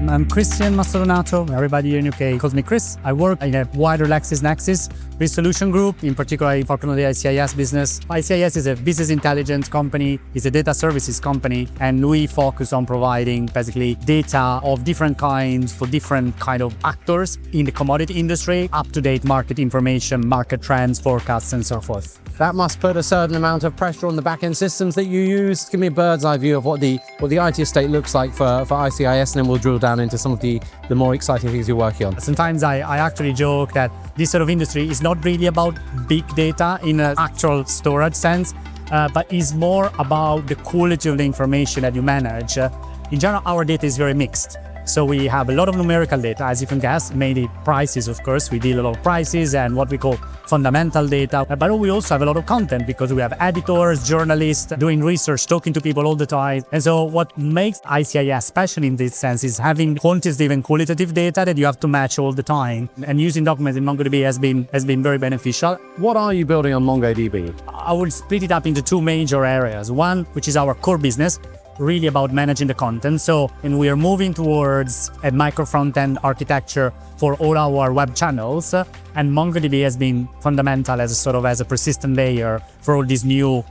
I'm Christian Mastrodonato. Everybody here in UK calls me Chris. I work in a wider LexisNexis Risk solution group, in particular I focus on the ICIS business. ICIS is a business intelligence company, it's a data services company, and we focus on providing basically data of different kinds for different kind of actors in the commodity industry, up-to-date market information, market trends, forecasts, and so forth. That must put a certain amount of pressure on the back-end systems that you use. Give me a bird's eye view of what the IT estate looks like for ICIS, and then we'll drill down into some of the more exciting things you're working on. Sometimes I actually joke that this sort of industry is not really about big data in an actual storage sense, but is more about the quality of the information that you manage. In general, our data is very mixed. So we have a lot of numerical data, as you can guess, mainly prices, of course. We deal a lot of prices and what we call fundamental data. But we also have a lot of content because we have editors, journalists doing research, talking to people all the time. And so what makes ICIS special in this sense is having quantitative and qualitative data that you have to match all the time. And using documents in MongoDB has been very beneficial. What are you building on MongoDB? I would split it up into two major areas. One, which is our core business, really about managing the content. And we are moving towards a micro front-end architecture for all our web channels. And MongoDB has been fundamental as a persistent layer for all these new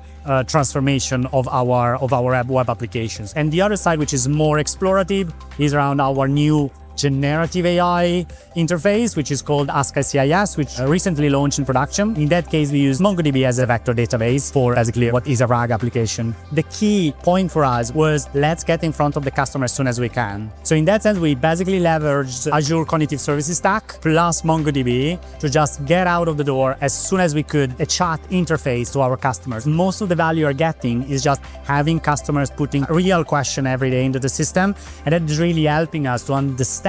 transformation of our web applications. And the other side, which is more explorative, is around our new generative AI interface, which is called Ask ICIS, which recently launched in production. In that case, we use MongoDB as a vector database for basically what is a RAG application. The key point for us was let's get in front of the customer as soon as we can. So in that sense, we basically leveraged Azure Cognitive Services Stack plus MongoDB to just get out of the door as soon as we could a chat interface to our customers. Most of the value you're getting is just having customers putting a real question every day into the system, and that is really helping us to understand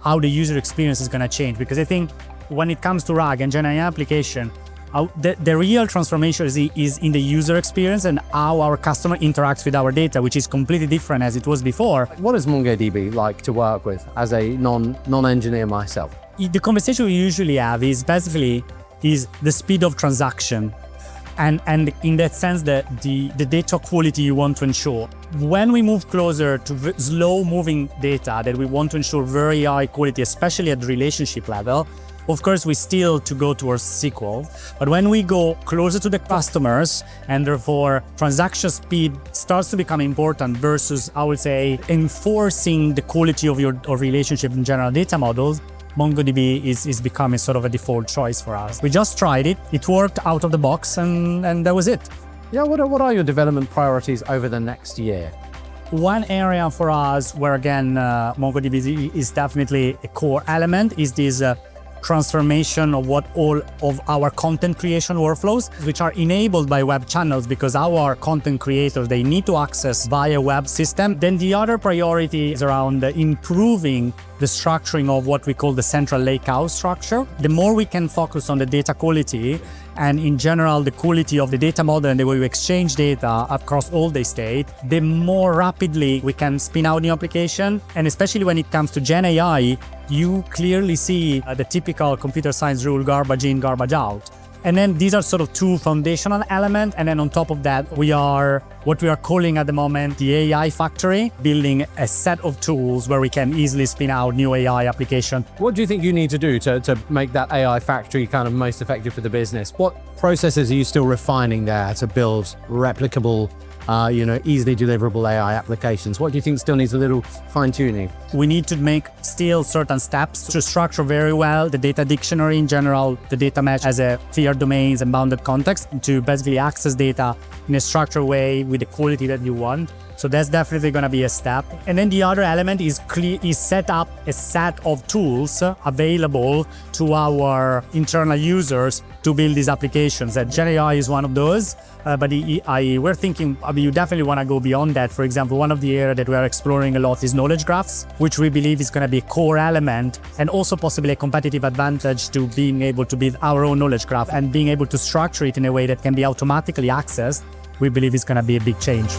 how the user experience is going to change. Because I think when it comes to RAG and Gen AI application, the real transformation is in the user experience and how our customer interacts with our data, which is completely different as it was before. What is MongoDB like to work with as a non-engineer myself? The conversation we usually have is basically the speed of transaction. And in that sense, the data quality you want to ensure. When we move closer to slow-moving data that we want to ensure very high quality, especially at the relationship level, of course, we still to go towards SQL. But when we go closer to the customers, and therefore transaction speed starts to become important versus, I would say, enforcing the quality of your relationship in general data models, MongoDB is becoming sort of a default choice for us. We just tried it, it worked out of the box, and that was it. Yeah, what are your development priorities over the next year? One area for us where, again, MongoDB is definitely a core element is this transformation of what all of our content creation workflows, which are enabled by web channels because our content creators, they need to access via web system. Then the other priority is around improving the structuring of what we call the central lakehouse structure. The more we can focus on the data quality and in general the quality of the data model and the way we exchange data across all the estate, the more rapidly we can spin out new application. And especially when it comes to Gen AI, you clearly see the typical computer science rule, garbage in, garbage out. And then these are sort of two foundational elements. And then on top of that, we are what we are calling at the moment the AI factory, building a set of tools where we can easily spin out new AI application. What do you think you need to do to make that AI factory kind of most effective for the business? What processes are you still refining there to build replicable, easily deliverable AI applications? What do you think still needs a little fine-tuning? We need to make still certain steps to structure very well the data dictionary in general, the data mesh as a clear domains and bounded context to basically access data in a structured way with the quality that you want. So that's definitely going to be a step. And then the other element is set up a set of tools available to our internal users to build these applications. And Gen AI is one of those, but we're thinking you definitely want to go beyond that. For example, one of the areas that we are exploring a lot is knowledge graphs, which we believe is going to be a core element and also possibly a competitive advantage to being able to build our own knowledge graph and being able to structure it in a way that can be automatically accessed. We believe is going to be a big change.